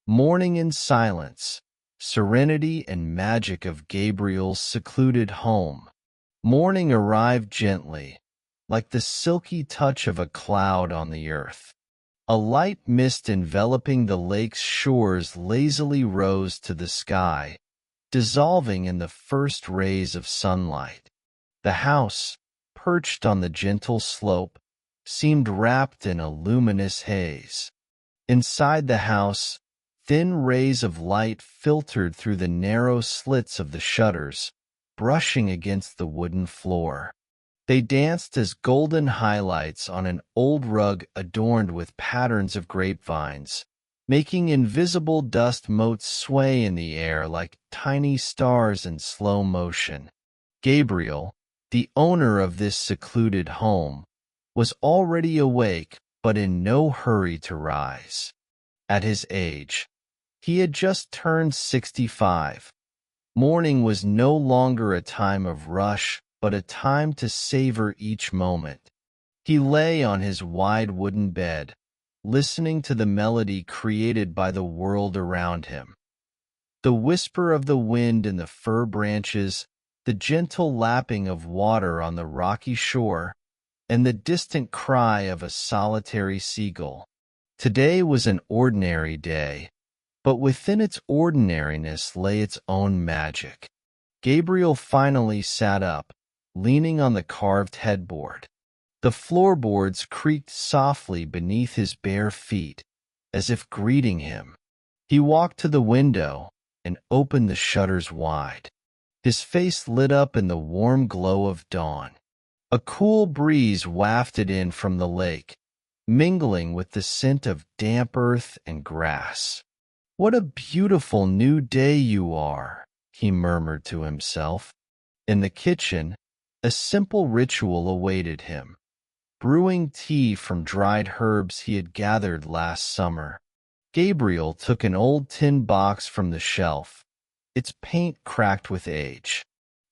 Morning in silence, serenity and magic of Gabriel's secluded home. Morning arrived gently, like the silky touch of a cloud on the earth. A light mist enveloping the lake's shores lazily rose to the sky, dissolving in the first rays of sunlight. The house, perched on the gentle slope, seemed wrapped in a luminous haze. Inside the house, thin rays of light filtered through the narrow slits of the shutters, brushing against the wooden floor. They danced as golden highlights on an old rug adorned with patterns of grapevines, making invisible dust motes sway in the air like tiny stars in slow motion. Gabriel, the owner of this secluded home, was already awake but in no hurry to rise. At his age, he had just turned 65. Morning was no longer a time of rush, but a time to savor each moment. He lay on his wide wooden bed, listening to the melody created by the world around him. The whisper of the wind in the fir branches, the gentle lapping of water on the rocky shore, and the distant cry of a solitary seagull. Today was an ordinary day, but within its ordinariness lay its own magic. Gabriel finally sat up, leaning on the carved headboard. The floorboards creaked softly beneath his bare feet, as if greeting him. He walked to the window and opened the shutters wide. His face lit up in the warm glow of dawn. A cool breeze wafted in from the lake, mingling with the scent of damp earth and grass. "What a beautiful new day you are," he murmured to himself. In the kitchen, a simple ritual awaited him, brewing tea from dried herbs he had gathered last summer. Gabriel took an old tin box from the shelf, its paint cracked with age.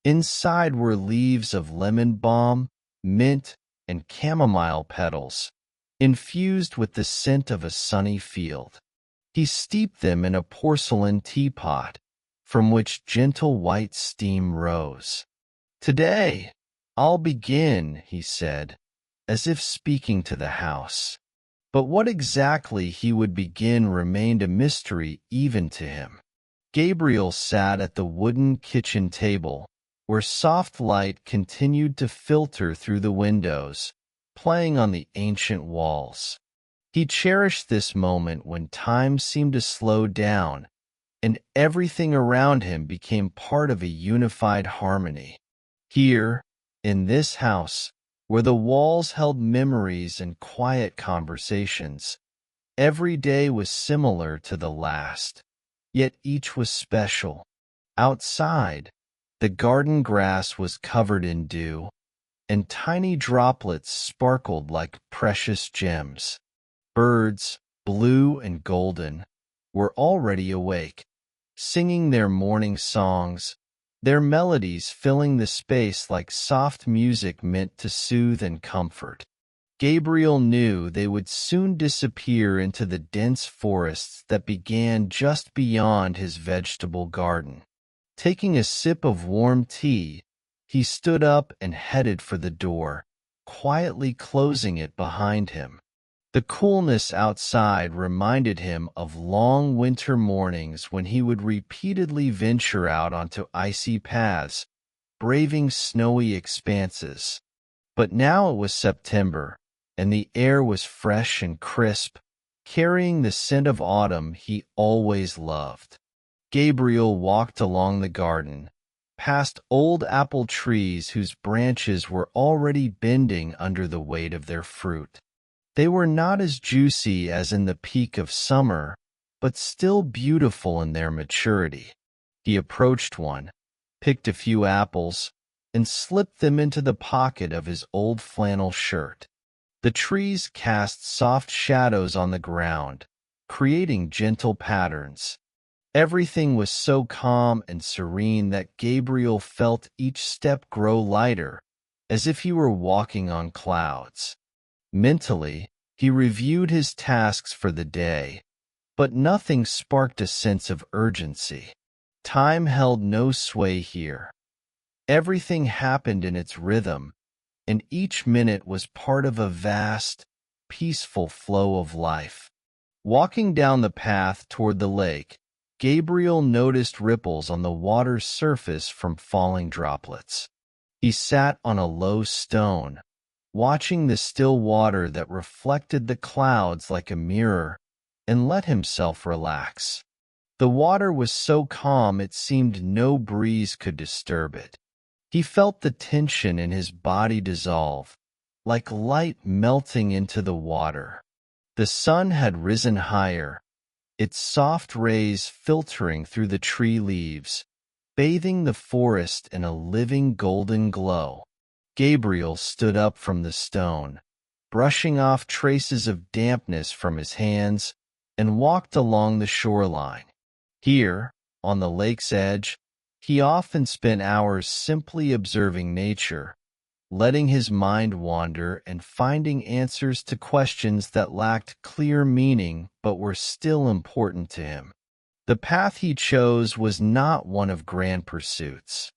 Inside were leaves of lemon balm, mint, and chamomile petals, infused with the scent of a sunny field. He steeped them in a porcelain teapot, from which gentle white steam rose. "Today, I'll begin," he said, as if speaking to the house. But what exactly he would begin remained a mystery even to him. Gabriel sat at the wooden kitchen table, where soft light continued to filter through the windows, playing on the ancient walls. He cherished this moment when time seemed to slow down, and everything around him became part of a unified harmony. Here, in this house, where the walls held memories and quiet conversations, every day was similar to the last, yet each was special. Outside, the garden grass was covered in dew, and tiny droplets sparkled like precious gems. Birds, blue and golden, were already awake, singing their morning songs, their melodies filling the space like soft music meant to soothe and comfort. Gabriel knew they would soon disappear into the dense forests that began just beyond his vegetable garden. Taking a sip of warm tea, he stood up and headed for the door, quietly closing it behind him. The coolness outside reminded him of long winter mornings when he would repeatedly venture out onto icy paths, braving snowy expanses. But now it was September, and the air was fresh and crisp, carrying the scent of autumn he always loved. Gabriel walked along the garden, past old apple trees whose branches were already bending under the weight of their fruit. They were not as juicy as in the peak of summer, but still beautiful in their maturity. He approached one, picked a few apples, and slipped them into the pocket of his old flannel shirt. The trees cast soft shadows on the ground, creating gentle patterns. Everything was so calm and serene that Gabriel felt each step grow lighter, as if he were walking on clouds. Mentally, he reviewed his tasks for the day, But nothing sparked a sense of urgency. Time held no sway here. Everything happened in its rhythm, and each minute was part of a vast, peaceful flow of life. Walking down the path toward the lake, Gabriel noticed ripples on the water's surface from falling droplets. He sat on a low stone, watching the still water that reflected the clouds like a mirror, and let himself relax. The water was so calm it seemed no breeze could disturb it. He felt the tension in his body dissolve, like light melting into the water. The sun had risen higher, its soft rays filtering through the tree leaves, bathing the forest in a living golden glow. Gabriel stood up from the stone, brushing off traces of dampness from his hands, and walked along the shoreline. Here, on the lake's edge, he often spent hours simply observing nature, letting his mind wander and finding answers to questions that lacked clear meaning but were still important to him. The path he chose was not one of grand pursuits.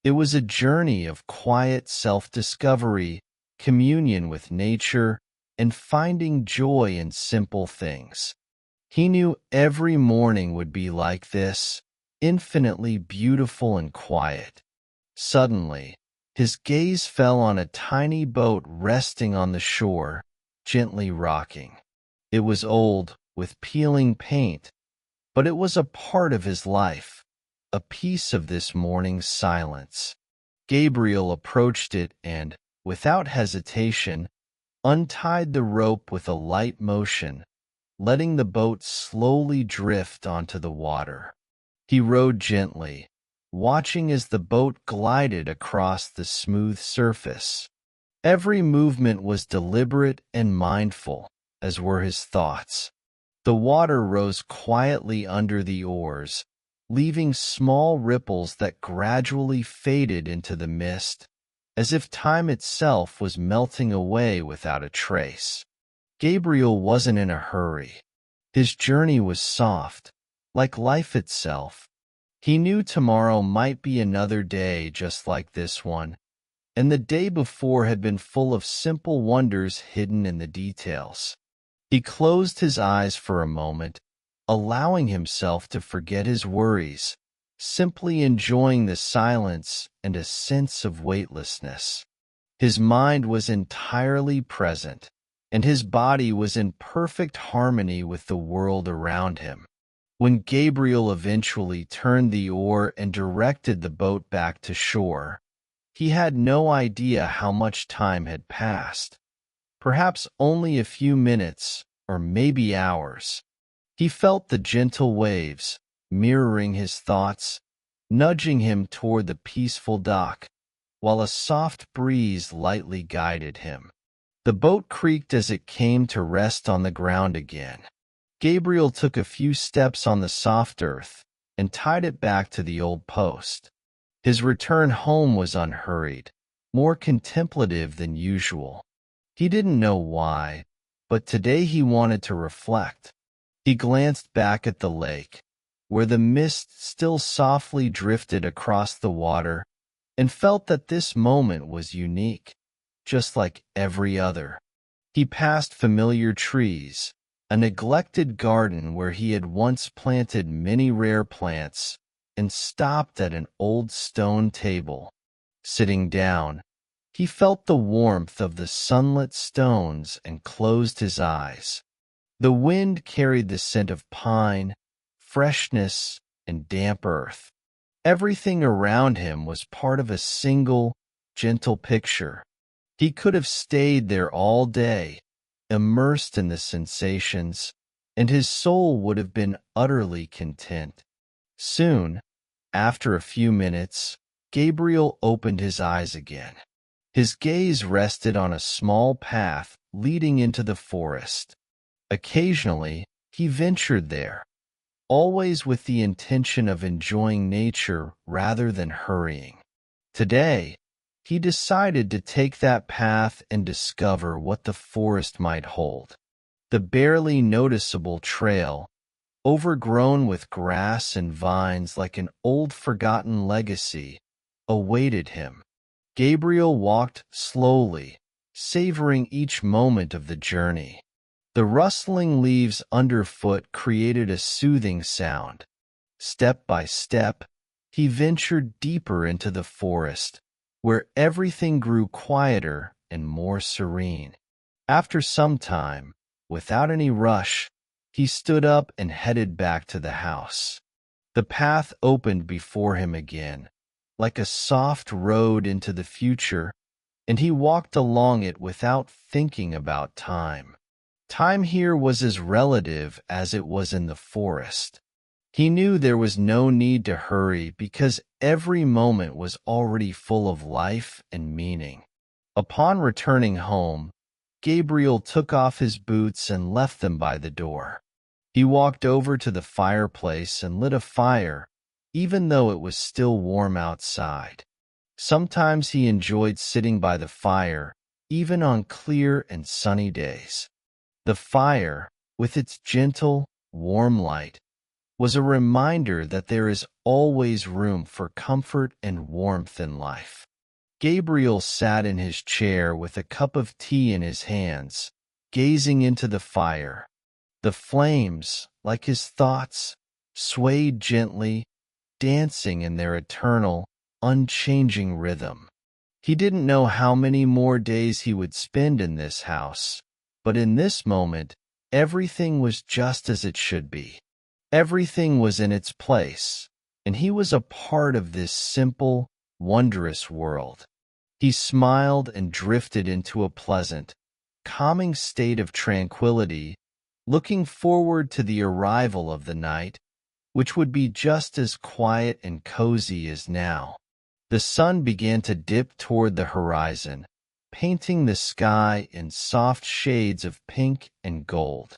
It was a journey of quiet self-discovery, communion with nature, and finding joy in simple things. He knew every morning would be like this, infinitely beautiful and quiet. Suddenly, his gaze fell on a tiny boat resting on the shore, gently rocking. It was old, with peeling paint, but it was a part of his life, a piece of this morning's silence. Gabriel approached it and, without hesitation, untied the rope with a light motion, letting the boat slowly drift onto the water. He rowed gently, watching as the boat glided across the smooth surface. Every movement was deliberate and mindful, as were his thoughts. The water rose quietly under the oars, leaving small ripples that gradually faded into the mist, as if time itself was melting away without a trace. Gabriel wasn't in a hurry. His journey was soft, like life itself. He knew tomorrow might be another day just like this one, and the day before had been full of simple wonders hidden in the details. He closed his eyes for a moment, allowing himself to forget his worries, simply enjoying the silence and a sense of weightlessness. His mind was entirely present, and his body was in perfect harmony with the world around him. When Gabriel eventually turned the oar and directed the boat back to shore, he had no idea how much time had passed. Perhaps only a few minutes, or maybe hours. He felt the gentle waves, mirroring his thoughts, nudging him toward the peaceful dock, while a soft breeze lightly guided him. The boat creaked as it came to rest on the ground again. Gabriel took a few steps on the soft earth and tied it back to the old post. His return home was unhurried, more contemplative than usual. He didn't know why, but today he wanted to reflect. He glanced back at the lake, where the mist still softly drifted across the water, and felt that this moment was unique, just like every other. He passed familiar trees, a neglected garden where he had once planted many rare plants, and stopped at an old stone table. Sitting down, he felt the warmth of the sunlit stones and closed his eyes. The wind carried the scent of pine, freshness, and damp earth. Everything around him was part of a single, gentle picture. He could have stayed there all day, immersed in the sensations, and his soul would have been utterly content. Soon, after a few minutes, Gabriel opened his eyes again. His gaze rested on a small path leading into the forest. Occasionally, he ventured there, always with the intention of enjoying nature rather than hurrying. Today, he decided to take that path and discover what the forest might hold. The barely noticeable trail, overgrown with grass and vines like an old forgotten legacy, awaited him. Gabriel walked slowly, savoring each moment of the journey. The rustling leaves underfoot created a soothing sound. Step by step, he ventured deeper into the forest, where everything grew quieter and more serene. After some time, without any rush, he stood up and headed back to the house. The path opened before him again, like a soft road into the future, and he walked along it without thinking about time. Time here was as relative as it was in the forest. He knew there was no need to hurry because every moment was already full of life and meaning. Upon returning home, Gabriel took off his boots and left them by the door. He walked over to the fireplace and lit a fire, even though it was still warm outside. Sometimes he enjoyed sitting by the fire, even on clear and sunny days. The fire, with its gentle, warm light, was a reminder that there is always room for comfort and warmth in life. Gabriel sat in his chair with a cup of tea in his hands, gazing into the fire. The flames, like his thoughts, swayed gently, dancing in their eternal, unchanging rhythm. He didn't know how many more days he would spend in this house, but in this moment, everything was just as it should be. Everything was in its place, and he was a part of this simple, wondrous world. He smiled and drifted into a pleasant, calming state of tranquility, looking forward to the arrival of the night, which would be just as quiet and cozy as now. The sun began to dip toward the horizon, painting the sky in soft shades of pink and gold.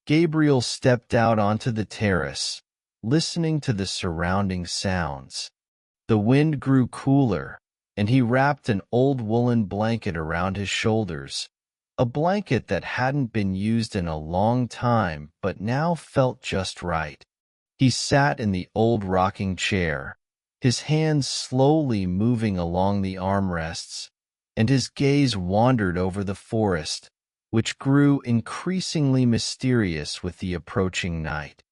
Gabriel stepped out onto the terrace, listening to the surrounding sounds. The wind grew cooler, and he wrapped an old woolen blanket around his shoulders, a blanket that hadn't been used in a long time but now felt just right. He sat in the old rocking chair, his hands slowly moving along the armrests, and his gaze wandered over the forest, which grew increasingly mysterious with the approaching night.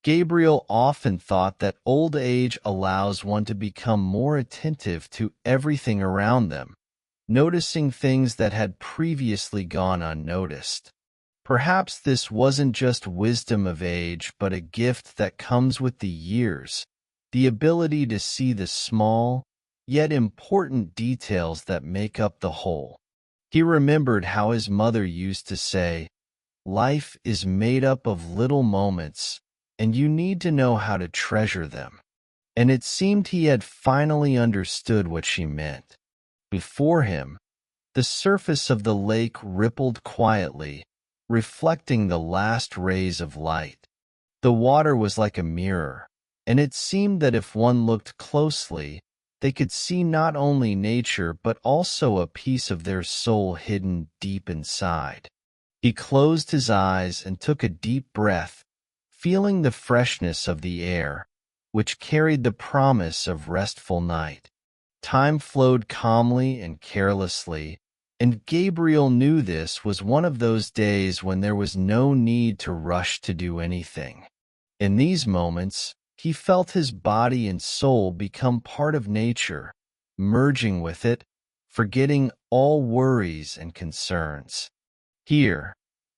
Gabriel often thought that old age allows one to become more attentive to everything around them, noticing things that had previously gone unnoticed. Perhaps this wasn't just wisdom of age, but a gift that comes with the years, the ability to see the small, yet important details that make up the whole. He remembered how his mother used to say, "Life is made up of little moments, and you need to know how to treasure them." And it seemed he had finally understood what she meant. Before him, the surface of the lake rippled quietly, reflecting the last rays of light. The water was like a mirror, and it seemed that if one looked closely, they could see not only nature but also a piece of their soul hidden deep inside. He closed his eyes and took a deep breath, feeling the freshness of the air, which carried the promise of restful night. Time flowed calmly and carelessly, and Gabriel knew this was one of those days when there was no need to rush to do anything. In these moments, he felt his body and soul become part of nature, merging with it, forgetting all worries and concerns. Here,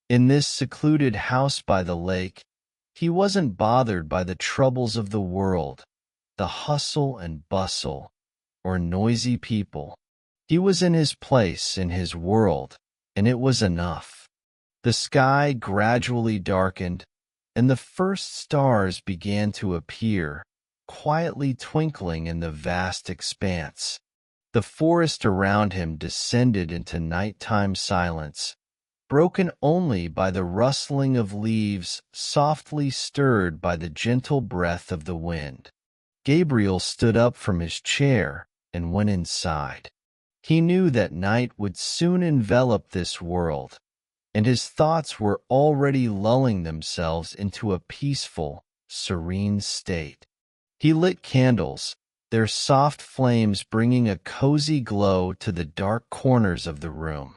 in this secluded house by the lake, he wasn't bothered by the troubles of the world, the hustle and bustle, or noisy people. He was in his place in his world, and it was enough. The sky gradually darkened, and the first stars began to appear, quietly twinkling in the vast expanse. The forest around him descended into nighttime silence, broken only by the rustling of leaves softly stirred by the gentle breath of the wind. Gabriel stood up from his chair and went inside. He knew that night would soon envelop this world, and his thoughts were already lulling themselves into a peaceful, serene state. He lit candles, their soft flames bringing a cozy glow to the dark corners of the room.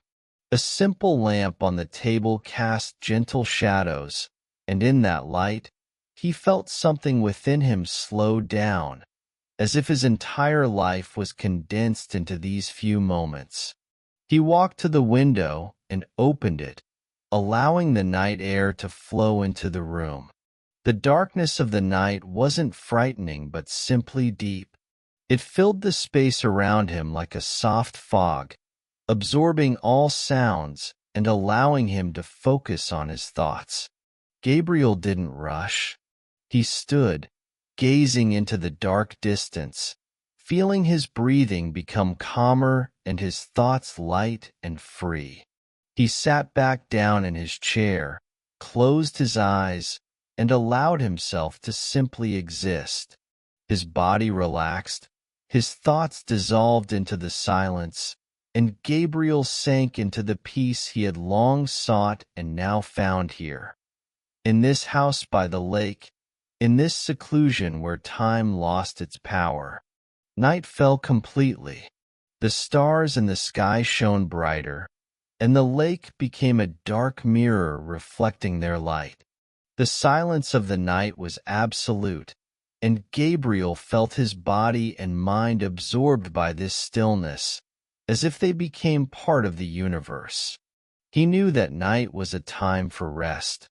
A simple lamp on the table cast gentle shadows, and in that light, he felt something within him slow down, as if his entire life was condensed into these few moments. He walked to the window and opened it, allowing the night air to flow into the room. The darkness of the night wasn't frightening but simply deep. It filled the space around him like a soft fog, absorbing all sounds and allowing him to focus on his thoughts. Gabriel didn't rush. He stood, gazing into the dark distance, feeling his breathing become calmer and his thoughts light and free. He sat back down in his chair, closed his eyes, and allowed himself to simply exist. His body relaxed, his thoughts dissolved into the silence, and Gabriel sank into the peace he had long sought and now found here. In this house by the lake, in this seclusion where time lost its power. Night fell completely. The stars in the sky shone brighter, and the lake became a dark mirror reflecting their light. The silence of the night was absolute, and Gabriel felt his body and mind absorbed by this stillness, as if they became part of the universe. He knew that night was a time for rest,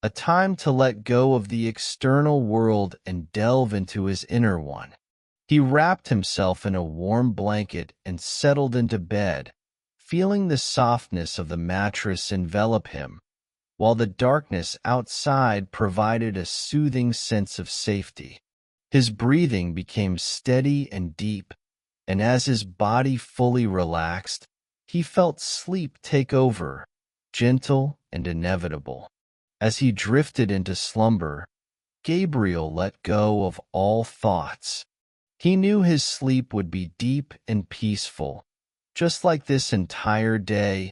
a time to let go of the external world and delve into his inner one. He wrapped himself in a warm blanket and settled into bed, feeling the softness of the mattress envelop him, while the darkness outside provided a soothing sense of safety. His breathing became steady and deep, and as his body fully relaxed, he felt sleep take over, gentle and inevitable. As he drifted into slumber, Gabriel let go of all thoughts. He knew his sleep would be deep and peaceful, just like this entire day,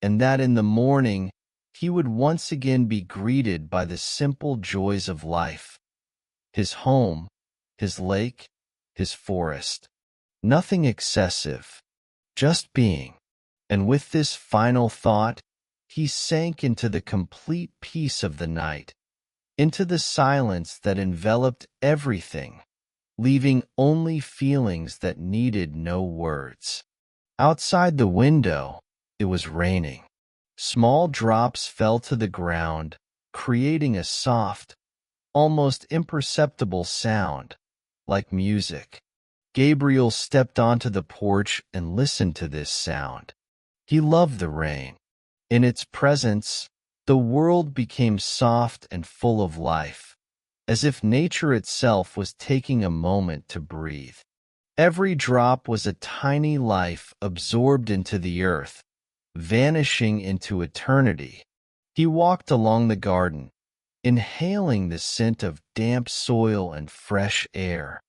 and that in the morning he would once again be greeted by the simple joys of life. His home, his lake, his forest. Nothing excessive, just being. And with this final thought, he sank into the complete peace of the night, into the silence that enveloped everything, leaving only feelings that needed no words. Outside the window, it was raining. Small drops fell to the ground, creating a soft, almost imperceptible sound, like music. Gabriel stepped onto the porch and listened to this sound. He loved the rain. In its presence, the world became soft and full of life, as if nature itself was taking a moment to breathe. Every drop was a tiny life absorbed into the earth, vanishing into eternity. He walked along the garden, inhaling the scent of damp soil and fresh air.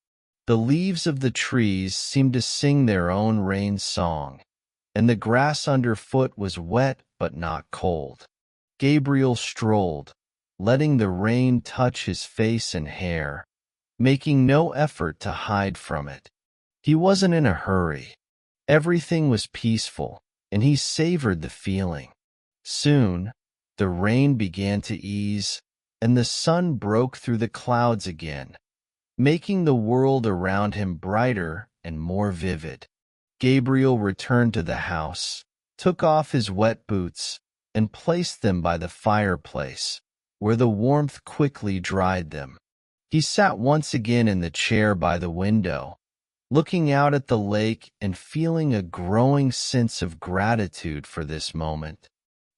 The leaves of the trees seemed to sing their own rain song, and the grass underfoot was wet but not cold. Gabriel strolled, letting the rain touch his face and hair, making no effort to hide from it. He wasn't in a hurry. Everything was peaceful, and he savored the feeling. Soon, the rain began to ease, and the sun broke through the clouds again, making the world around him brighter and more vivid. Gabriel returned to the house, took off his wet boots, and placed them by the fireplace, where the warmth quickly dried them. He sat once again in the chair by the window, looking out at the lake and feeling a growing sense of gratitude for this moment.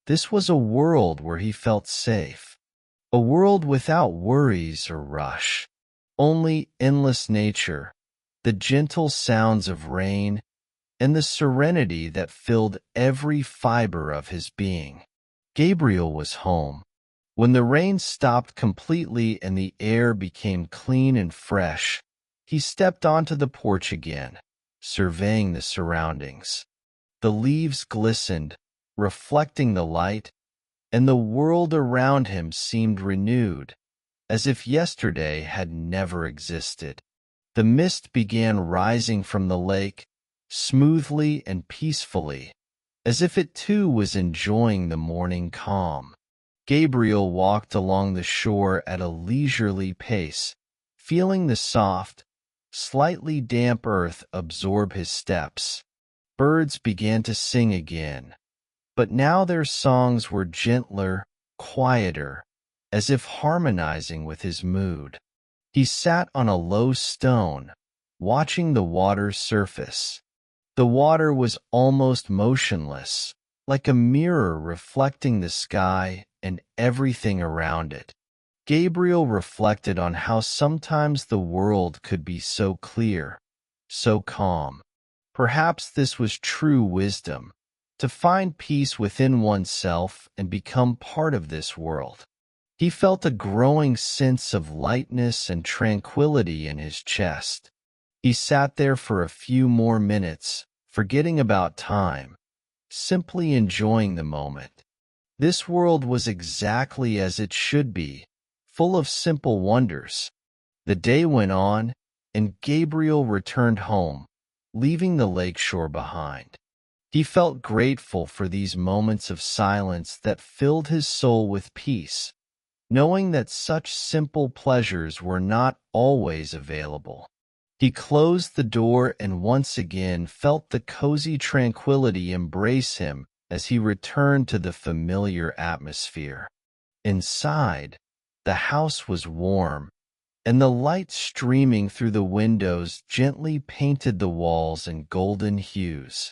This was a world where he felt safe, a world without worries or rush, only endless nature, the gentle sounds of rain, and the serenity that filled every fiber of his being. Gabriel was home. When the rain stopped completely and the air became clean and fresh, he stepped onto the porch again, surveying the surroundings. The leaves glistened, reflecting the light, and the world around him seemed renewed, as if yesterday had never existed. The mist began rising from the lake, smoothly and peacefully, as if it too was enjoying the morning calm. Gabriel walked along the shore at a leisurely pace, feeling the soft, slightly damp earth absorb his steps. Birds began to sing again, but now their songs were gentler, quieter, as if harmonizing with his mood. He sat on a low stone, watching the water's surface. The water was almost motionless, like a mirror reflecting the sky and everything around it. Gabriel reflected on how sometimes the world could be so clear, so calm. Perhaps this was true wisdom, to find peace within oneself and become part of this world. He felt a growing sense of lightness and tranquility in his chest. He sat there for a few more minutes, forgetting about time, simply enjoying the moment. This world was exactly as it should be, full of simple wonders. The day went on, and Gabriel returned home, leaving the lakeshore behind. He felt grateful for these moments of silence that filled his soul with peace, knowing that such simple pleasures were not always available. He closed the door and once again felt the cozy tranquility embrace him as he returned to the familiar atmosphere. Inside, the house was warm, and the light streaming through the windows gently painted the walls in golden hues.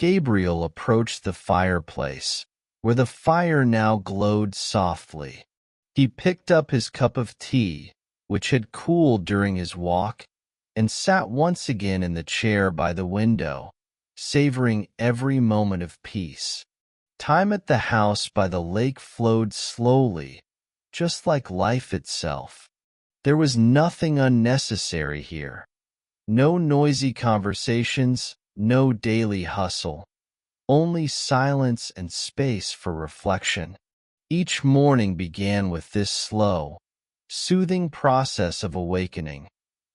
Gabriel approached the fireplace, where the fire now glowed softly. He picked up his cup of tea, which had cooled during his walk, and sat once again in the chair by the window, savoring every moment of peace. Time at the house by the lake flowed slowly, just like life itself. There was nothing unnecessary here. No noisy conversations, no daily hustle, only silence and space for reflection. Each morning began with this slow, soothing process of awakening,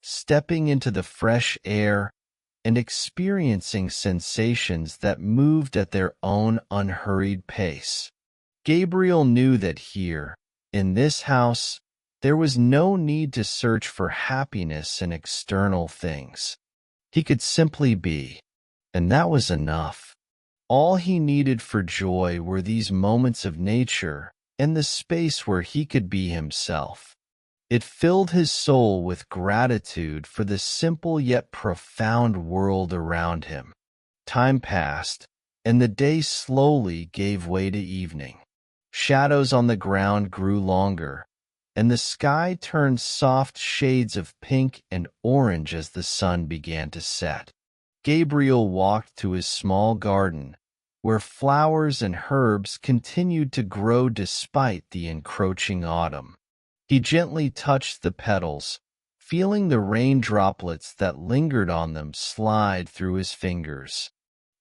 stepping into the fresh air and experiencing sensations that moved at their own unhurried pace. Gabriel knew that here, in this house, there was no need to search for happiness in external things. He could simply be, and that was enough. All he needed for joy were these moments of nature and the space where he could be himself. It filled his soul with gratitude for the simple yet profound world around him. Time passed, and the day slowly gave way to evening. Shadows on the ground grew longer, and the sky turned soft shades of pink and orange as the sun began to set. Gabriel walked to his small garden, where flowers and herbs continued to grow despite the encroaching autumn. He gently touched the petals, feeling the rain droplets that lingered on them slide through his fingers.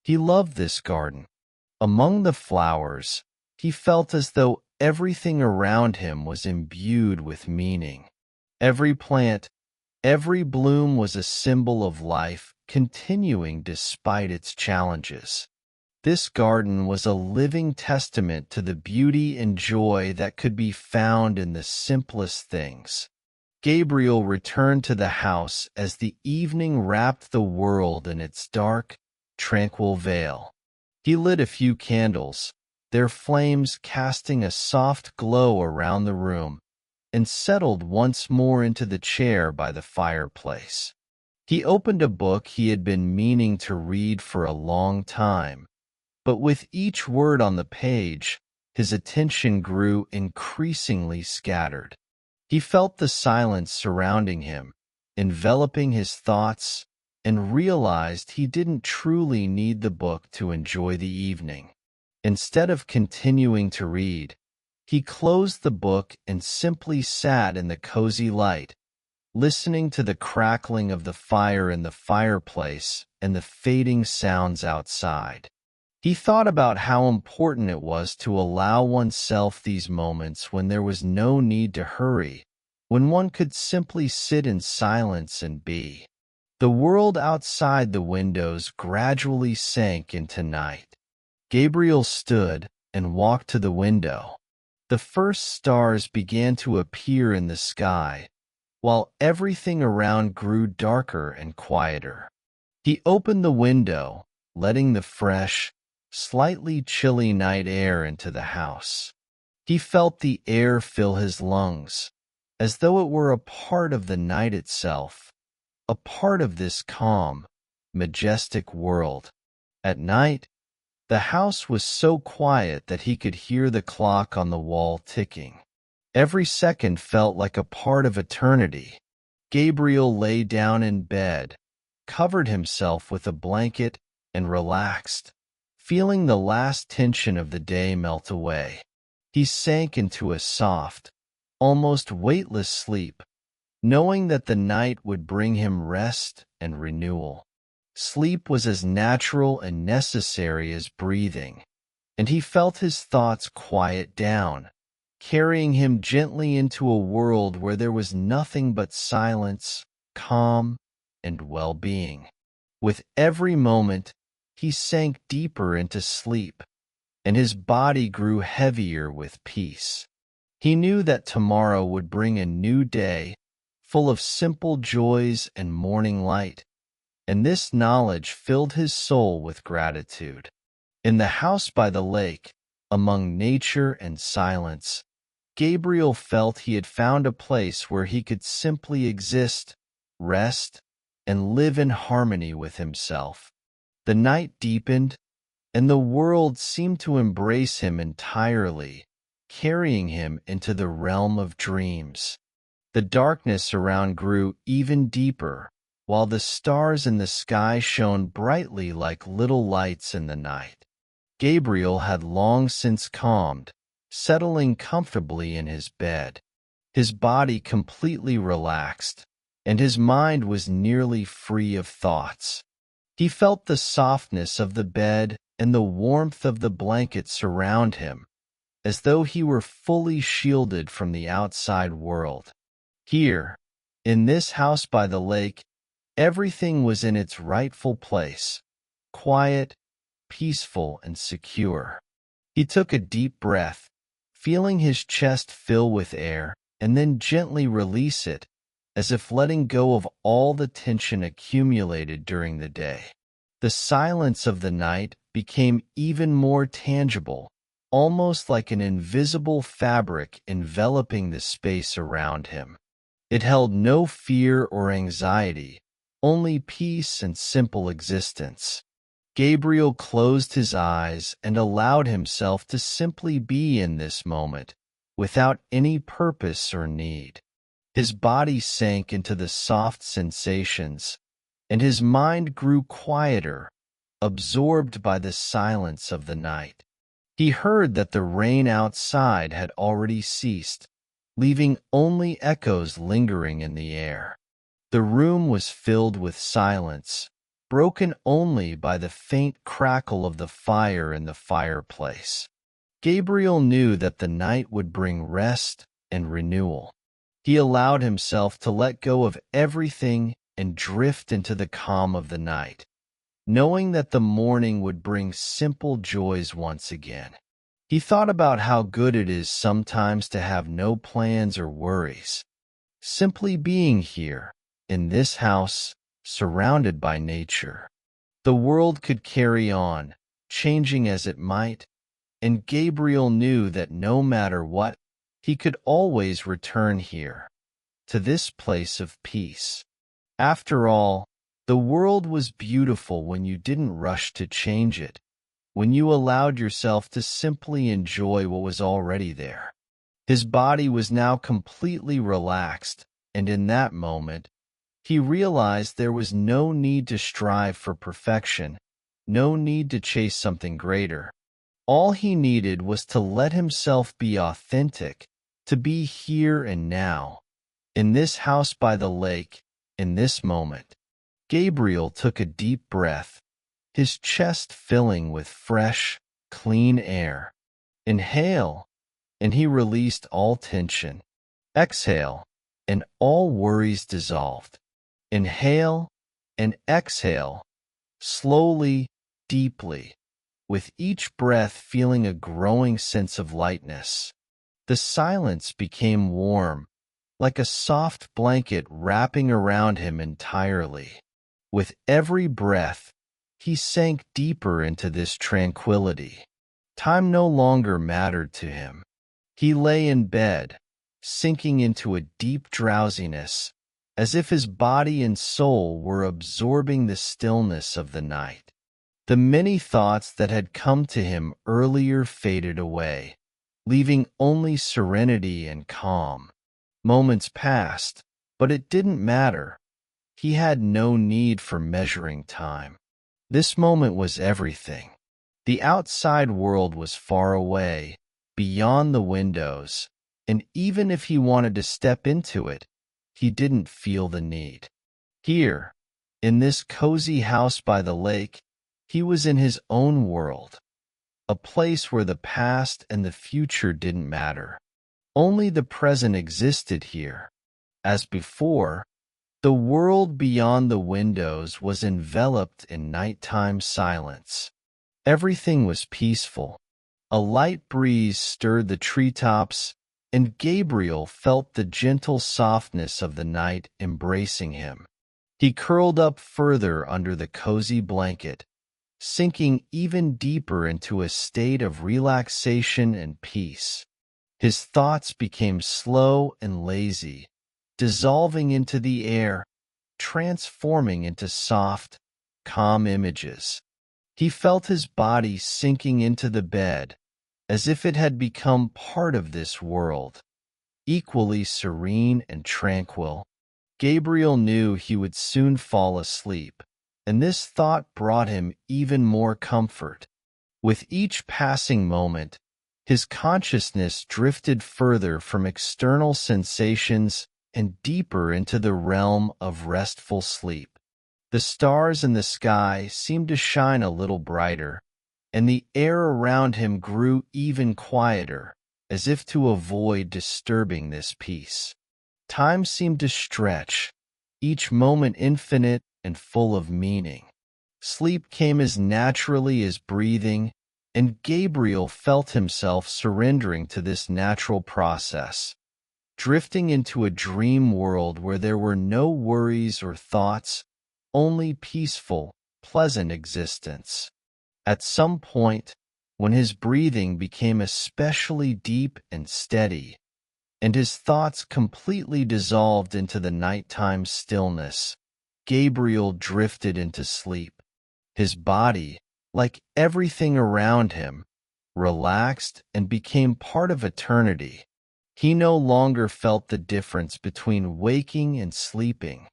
He loved this garden. Among the flowers, he felt as though everything around him was imbued with meaning. Every plant, every bloom was a symbol of life continuing despite its challenges. This garden was a living testament to the beauty and joy that could be found in the simplest things. Gabriel returned to the house as the evening wrapped the world in its dark, tranquil veil. He lit a few candles, their flames casting a soft glow around the room, and settled once more into the chair by the fireplace. He opened a book he had been meaning to read for a long time, but with each word on the page, his attention grew increasingly scattered. He felt the silence surrounding him, enveloping his thoughts, and realized he didn't truly need the book to enjoy the evening. Instead of continuing to read, he closed the book and simply sat in the cozy light, listening to the crackling of the fire in the fireplace and the fading sounds outside. He thought about how important it was to allow oneself these moments when there was no need to hurry, when one could simply sit in silence and be. The world outside the windows gradually sank into night. Gabriel stood and walked to the window. The first stars began to appear in the sky, while everything around grew darker and quieter. He opened the window, letting the fresh, slightly chilly night air into the house. He felt the air fill his lungs, as though it were a part of the night itself, a part of this calm, majestic world. At night, the house was so quiet that he could hear the clock on the wall ticking. Every second felt like a part of eternity. Gabriel lay down in bed, covered himself with a blanket, and relaxed, feeling the last tension of the day melt away. He sank into a soft, almost weightless sleep, knowing that the night would bring him rest and renewal. Sleep was as natural and necessary as breathing, and he felt his thoughts quiet down, carrying him gently into a world where there was nothing but silence, calm, and well-being. With every moment, he sank deeper into sleep, and his body grew heavier with peace. He knew that tomorrow would bring a new day, full of simple joys and morning light, and this knowledge filled his soul with gratitude. In the house by the lake, among nature and silence, Gabriel felt he had found a place where he could simply exist, rest, and live in harmony with himself. The night deepened, and the world seemed to embrace him entirely, carrying him into the realm of dreams. The darkness around grew even deeper, while the stars in the sky shone brightly like little lights in the night. Gabriel had long since calmed, settling comfortably in his bed. His body completely relaxed, and his mind was nearly free of thoughts. He felt the softness of the bed and the warmth of the blanket surround him, as though he were fully shielded from the outside world. Here, in this house by the lake, everything was in its rightful place, quiet, peaceful, and secure. He took a deep breath, feeling his chest fill with air, and then gently release it, as if letting go of all the tension accumulated during the day. The silence of the night became even more tangible, almost like an invisible fabric enveloping the space around him. It held no fear or anxiety, only peace and simple existence. Gabriel closed his eyes and allowed himself to simply be in this moment, without any purpose or need. His body sank into the soft sensations, and his mind grew quieter, absorbed by the silence of the night. He heard that the rain outside had already ceased, leaving only echoes lingering in the air. The room was filled with silence, broken only by the faint crackle of the fire in the fireplace. Gabriel knew that the night would bring rest and renewal. He allowed himself to let go of everything and drift into the calm of the night, knowing that the morning would bring simple joys once again. He thought about how good it is sometimes to have no plans or worries. Simply being here, in this house, surrounded by nature. The world could carry on, changing as it might, and Gabriel knew that no matter what, he could always return here, to this place of peace. After all, the world was beautiful when you didn't rush to change it, when you allowed yourself to simply enjoy what was already there. His body was now completely relaxed, and in that moment, he realized there was no need to strive for perfection, no need to chase something greater. All he needed was to let himself be authentic, to be here and now, in this house by the lake, in this moment. Gabriel took a deep breath, his chest filling with fresh, clean air. Inhale, and he released all tension. Exhale, and all worries dissolved. Inhale and exhale, slowly, deeply, with each breath feeling a growing sense of lightness. The silence became warm, like a soft blanket wrapping around him entirely. With every breath, he sank deeper into this tranquility. Time no longer mattered to him. He lay in bed, sinking into a deep drowsiness, as if his body and soul were absorbing the stillness of the night. The many thoughts that had come to him earlier faded away, leaving only serenity and calm. Moments passed, but it didn't matter. He had no need for measuring time. This moment was everything. The outside world was far away, beyond the windows, and even if he wanted to step into it, he didn't feel the need. Here, in this cozy house by the lake, he was in his own world, a place where the past and the future didn't matter. Only the present existed here. As before, the world beyond the windows was enveloped in nighttime silence. Everything was peaceful. A light breeze stirred the treetops, and Gabriel felt the gentle softness of the night embracing him. He curled up further under the cozy blanket, sinking even deeper into a state of relaxation and peace. His thoughts became slow and lazy, dissolving into the air, transforming into soft, calm images. He felt his body sinking into the bed, as if it had become part of this world, equally serene and tranquil. Gabriel knew he would soon fall asleep, and this thought brought him even more comfort. With each passing moment, his consciousness drifted further from external sensations and deeper into the realm of restful sleep. The stars in the sky seemed to shine a little brighter, and the air around him grew even quieter, as if to avoid disturbing this peace. Time seemed to stretch, each moment infinite and full of meaning. Sleep came as naturally as breathing, and Gabriel felt himself surrendering to this natural process, drifting into a dream world where there were no worries or thoughts, only peaceful, pleasant existence. At some point, when his breathing became especially deep and steady, and his thoughts completely dissolved into the nighttime stillness, Gabriel drifted into sleep. His body, like everything around him, relaxed and became part of eternity. He no longer felt the difference between waking and sleeping.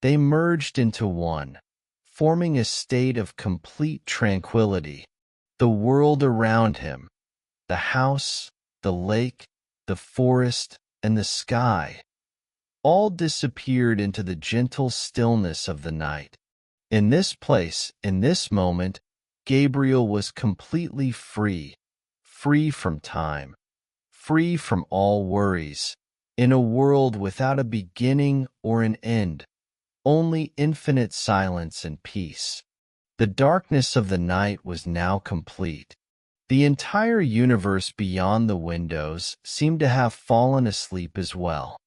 They merged into one, forming a state of complete tranquility. The world around him, the house, the lake, the forest, and the sky, all disappeared into the gentle stillness of the night. In this place, in this moment, Gabriel was completely free, free from time, free from all worries, in a world without a beginning or an end, only infinite silence and peace. The darkness of the night was now complete. The entire universe beyond the windows seemed to have fallen asleep as well.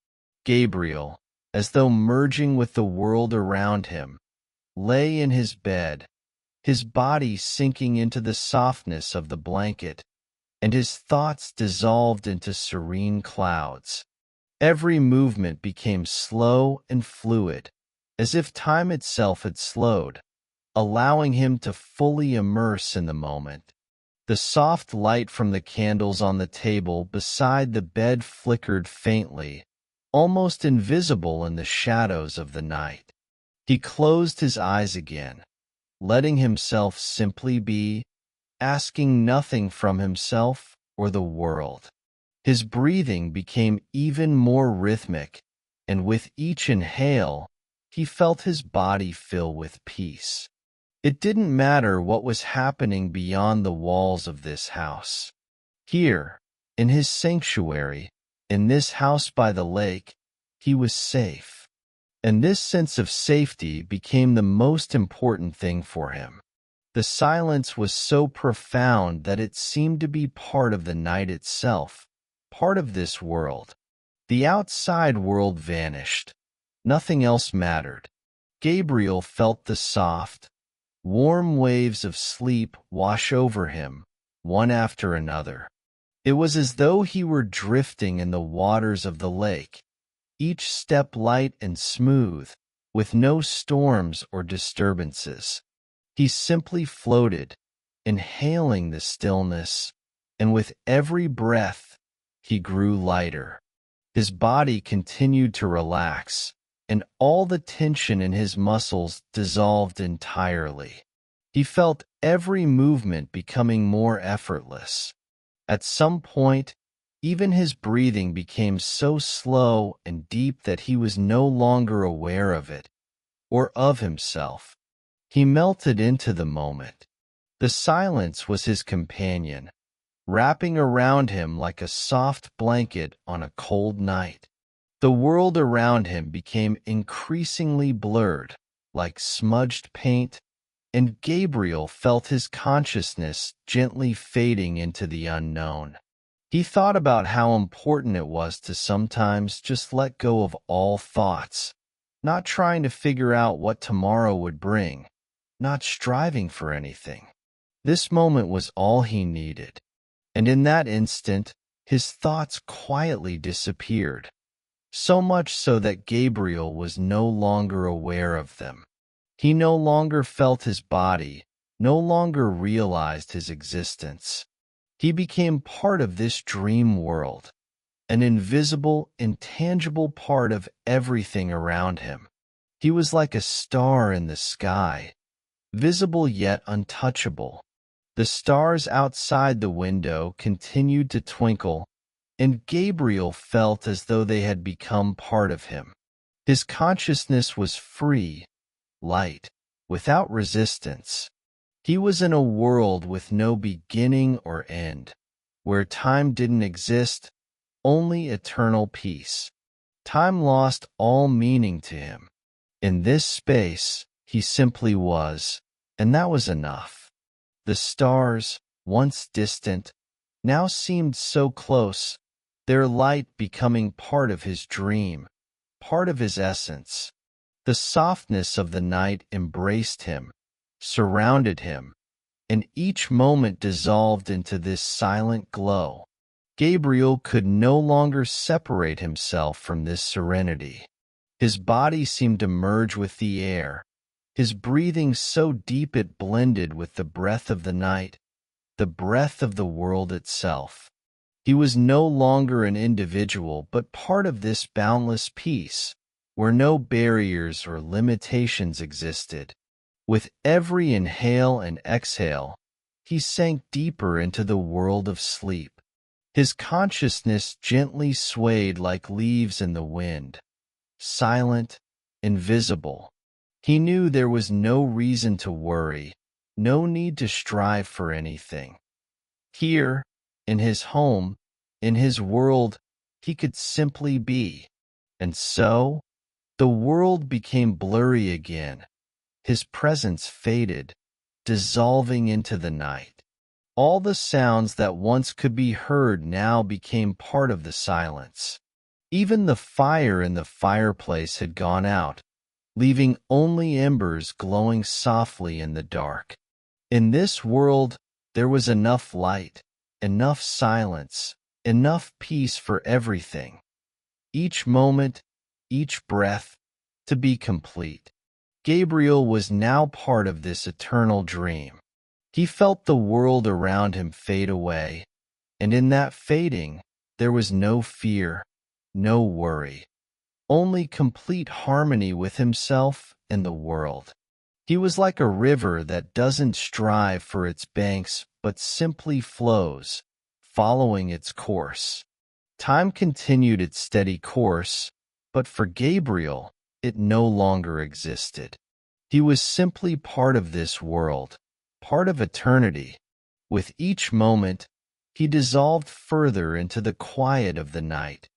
Gabriel, as though merging with the world around him, lay in his bed, his body sinking into the softness of the blanket, and his thoughts dissolved into serene clouds. Every movement became slow and fluid, as if time itself had slowed, allowing him to fully immerse in the moment. The soft light from the candles on the table beside the bed flickered faintly, almost invisible in the shadows of the night. He closed his eyes again, letting himself simply be, asking nothing from himself or the world. His breathing became even more rhythmic, and with each inhale, he felt his body fill with peace. It didn't matter what was happening beyond the walls of this house. Here, in his sanctuary, in this house by the lake, he was safe. And this sense of safety became the most important thing for him. The silence was so profound that it seemed to be part of the night itself, part of this world. The outside world vanished. Nothing else mattered. Gabriel felt the soft, warm waves of sleep wash over him, one after another. It was as though he were drifting in the waters of the lake, each step light and smooth, with no storms or disturbances. He simply floated, inhaling the stillness, and with every breath, he grew lighter. His body continued to relax, and all the tension in his muscles dissolved entirely. He felt every movement becoming more effortless. At some point, even his breathing became so slow and deep that he was no longer aware of it, or of himself. He melted into the moment. The silence was his companion, wrapping around him like a soft blanket on a cold night. The world around him became increasingly blurred, like smudged paint, and Gabriel felt his consciousness gently fading into the unknown. He thought about how important it was to sometimes just let go of all thoughts, not trying to figure out what tomorrow would bring, not striving for anything. This moment was all he needed, and in that instant, his thoughts quietly disappeared, so much so that Gabriel was no longer aware of them. He no longer felt his body, no longer realized his existence. He became part of this dream world, an invisible, intangible part of everything around him. He was like a star in the sky, visible yet untouchable. The stars outside the window continued to twinkle, and Gabriel felt as though they had become part of him. His consciousness was free, light, without resistance. He was in a world with no beginning or end, where time didn't exist, only eternal peace. Time lost all meaning to him. In this space, he simply was, and that was enough. The stars, once distant, now seemed so close, their light becoming part of his dream, part of his essence. The softness of the night embraced him, surrounded him, and each moment dissolved into this silent glow. Gabriel could no longer separate himself from this serenity. His body seemed to merge with the air, his breathing so deep it blended with the breath of the night, the breath of the world itself. He was no longer an individual, but part of this boundless peace, where no barriers or limitations existed. With every inhale and exhale, he sank deeper into the world of sleep. His consciousness gently swayed like leaves in the wind, silent, invisible. He knew there was no reason to worry, no need to strive for anything. Here, in his home, in his world, he could simply be. And so, the world became blurry again. His presence faded, dissolving into the night. All the sounds that once could be heard now became part of the silence. Even the fire in the fireplace had gone out, leaving only embers glowing softly in the dark. In this world, there was enough light, enough silence, enough peace for everything. Each moment, each breath, to be complete. Gabriel was now part of this eternal dream. He felt the world around him fade away, and in that fading, there was no fear, no worry, only complete harmony with himself and the world. He was like a river that doesn't strive for its banks but simply flows, following its course. Time continued its steady course, but for Gabriel, it no longer existed. He was simply part of this world, part of eternity. With each moment, he dissolved further into the quiet of the night,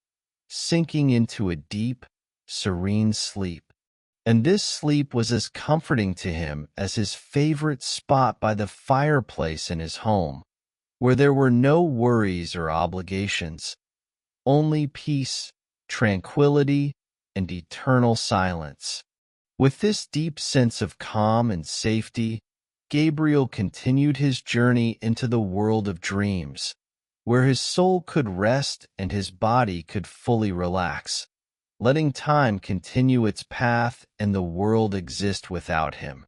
sinking into a deep, serene sleep. And this sleep was as comforting to him as his favorite spot by the fireplace in his home, where there were no worries or obligations, only peace, tranquility, and eternal silence. With this deep sense of calm and safety, Gabriel continued his journey into the world of dreams, where his soul could rest and his body could fully relax, letting time continue its path and the world exist without him.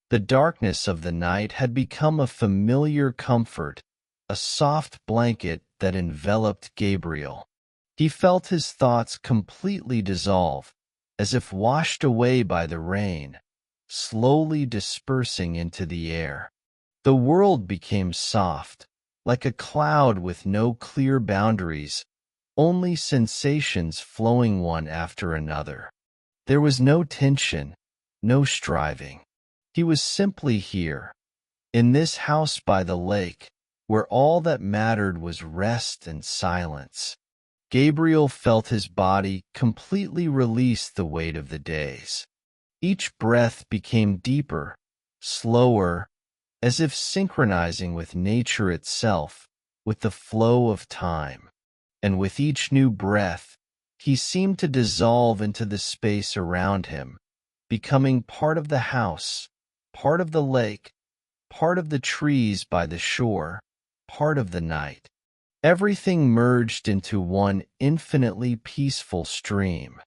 The darkness of the night had become a familiar comfort, a soft blanket that enveloped Gabriel. He felt his thoughts completely dissolve, as if washed away by the rain, slowly dispersing into the air. The world became soft, like a cloud with no clear boundaries, only sensations flowing one after another. There was no tension, no striving. He was simply here, in this house by the lake, where all that mattered was rest and silence. Gabriel felt his body completely release the weight of the days. Each breath became deeper, slower, as if synchronizing with nature itself, with the flow of time. And with each new breath, he seemed to dissolve into the space around him, becoming part of the house, part of the lake, part of the trees by the shore, part of the night. Everything merged into one infinitely peaceful stream.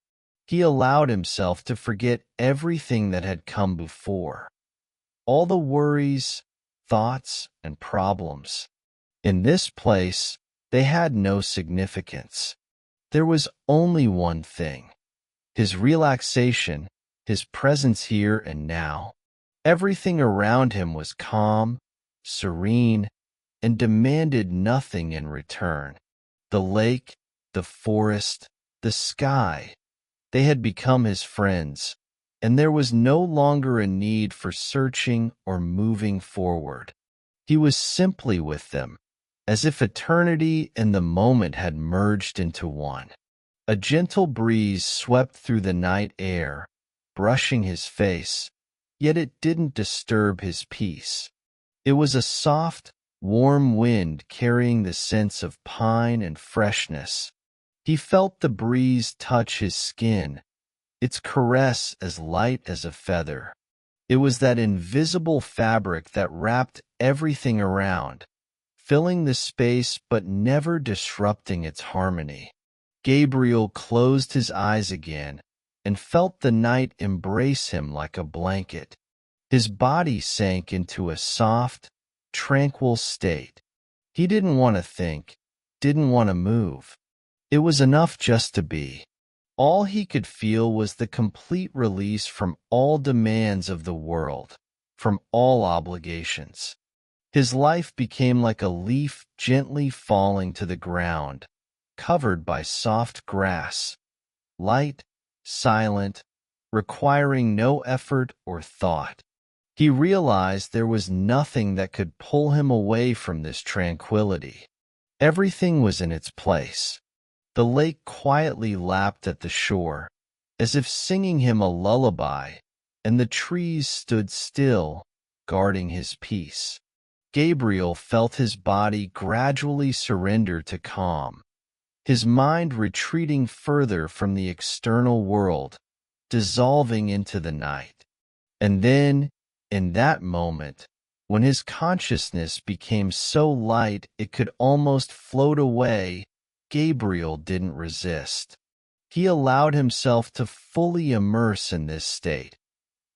He allowed himself to forget everything that had come before, all the worries, thoughts, and problems. In this place, they had no significance. There was only one thing: his relaxation, his presence here and now. Everything around him was calm, serene, and demanded nothing in return. The lake, the forest, the sky, they had become his friends, and there was no longer a need for searching or moving forward. He was simply with them, as if eternity and the moment had merged into one. A gentle breeze swept through the night air, brushing his face, yet it didn't disturb his peace. It was a soft, warm wind carrying the sense of pine and freshness. He felt the breeze touch his skin, its caress as light as a feather. It was that invisible fabric that wrapped everything around, filling the space but never disrupting its harmony. Gabriel closed his eyes again and felt the night embrace him like a blanket. His body sank into a soft, tranquil state. He didn't want to think, didn't want to move. It was enough just to be. All he could feel was the complete release from all demands of the world, from all obligations. His life became like a leaf gently falling to the ground, covered by soft grass, light, silent, requiring no effort or thought. He realized there was nothing that could pull him away from this tranquility. Everything was in its place. The lake quietly lapped at the shore, as if singing him a lullaby, and the trees stood still, guarding his peace. Gabriel felt his body gradually surrender to calm, his mind retreating further from the external world, dissolving into the night. And then, in that moment, when his consciousness became so light it could almost float away, Gabriel didn't resist. He allowed himself to fully immerse in this state,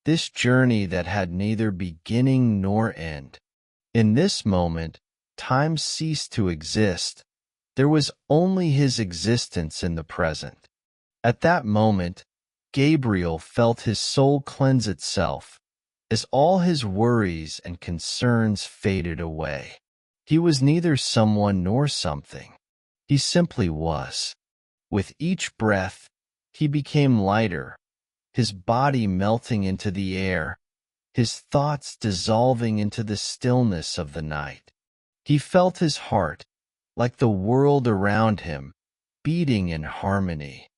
this journey that had neither beginning nor end. In this moment, time ceased to exist. There was only his existence in the present. At that moment, Gabriel felt his soul cleanse itself, as all his worries and concerns faded away. He was neither someone nor something. He simply was. With each breath, he became lighter, his body melting into the air, his thoughts dissolving into the stillness of the night. He felt his heart, like the world around him, beating in harmony.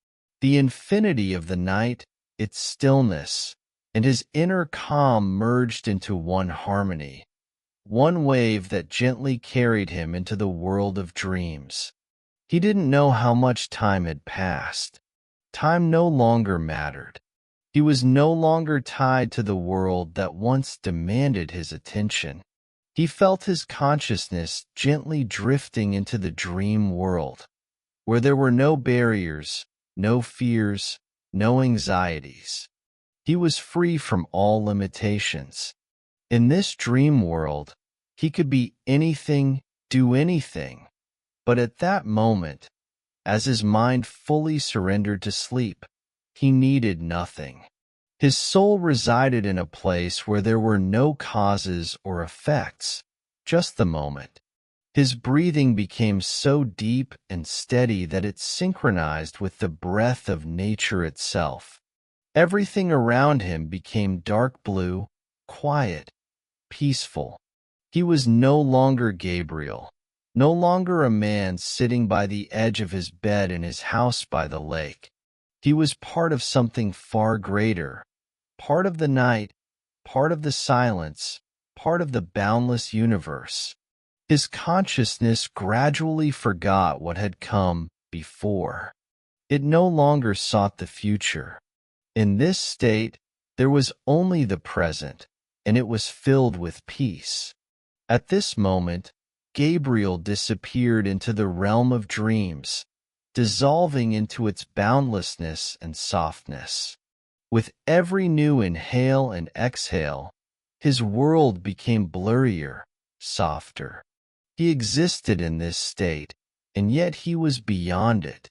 The infinity of the night, its stillness, and his inner calm merged into one harmony, one wave that gently carried him into the world of dreams. He didn't know how much time had passed. Time no longer mattered. He was no longer tied to the world that once demanded his attention. He felt his consciousness gently drifting into the dream world, where there were no barriers, no fears, no anxieties. He was free from all limitations. In this dream world, he could be anything, do anything. But at that moment, as his mind fully surrendered to sleep, he needed nothing. His soul resided in a place where there were no causes or effects, just the moment. His breathing became so deep and steady that it synchronized with the breath of nature itself. Everything around him became dark blue, quiet, peaceful. He was no longer Gabriel, no longer a man sitting by the edge of his bed in his house by the lake. He was part of something far greater, part of the night, part of the silence, part of the boundless universe. His consciousness gradually forgot what had come before. It no longer sought the future. In this state, there was only the present, and it was filled with peace. At this moment, Gabriel disappeared into the realm of dreams, dissolving into its boundlessness and softness. With every new inhale and exhale, his world became blurrier, softer. He existed in this state, and yet he was beyond it.